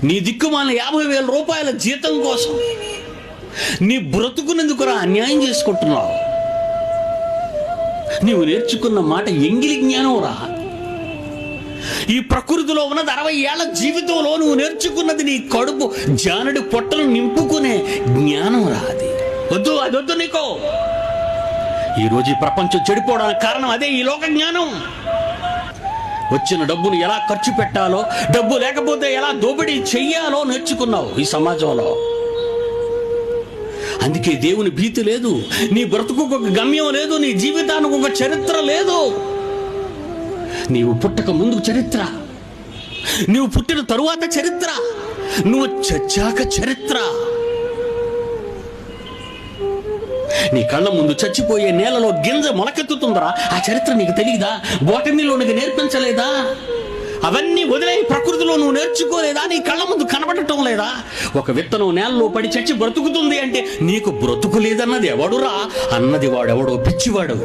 నీ దిక్కుమాల 50,000 రూపాయల జీతం కోసం నీ బ్రతుకునందుకురా అన్యాయం చేసుకుంటున్నావు. నీవు నేర్చుకున్న మాట ఎంగిలి జ్ఞానం రా. ఈ ప్రకృతిలో ఉన్నది 60 ఏళ్ల జీవితంలో నువ్వు నేర్చుకున్నది నీ కడుపు జానడి పొట్టలు నింపుకునే జ్ఞానం రా. అది వద్దు నీకో. ఈరోజు ఈ ప్రపంచం చెడిపోవడానికి కారణం అదే, ఈ లోక జ్ఞానం. వచ్చిన డబ్బును ఎలా ఖర్చు పెట్టాలో, డబ్బు లేకపోతే ఎలా దోపిడీ చెయ్యాలో నేర్చుకున్నావు ఈ సమాజంలో. అందుకే దేవుని భీతి లేదు, నీ బ్రతుకు ఒక గమ్యం లేదు, నీ జీవితానికి ఒక చరిత్ర లేదు. నీవు పుట్టక ముందు చరిత్ర, నీవు పుట్టిన తరువాత చరిత్ర, నువ్వు చచ్చాక చరిత్ర. నీ కళ్ళ ముందు చచ్చిపోయే నేలలో గింజ మొలకెత్తుతుందరా, ఆ చరిత్ర నీకు తెలియదా? బోటనీలో నీకు నేర్పించలేదా? అవన్నీ వదిలే ప్రకృతిలో నువ్వు నేర్చుకోలేదా? నీ కళ్ళ ముందు కనబడటం లేదా? ఒక విత్తనం నేలలో పడి చచ్చి బ్రతుకుతుంది అంటే నీకు బ్రతుకు లేదన్నది ఎవడురా? అన్నది వాడెవడో పిచ్చివాడు.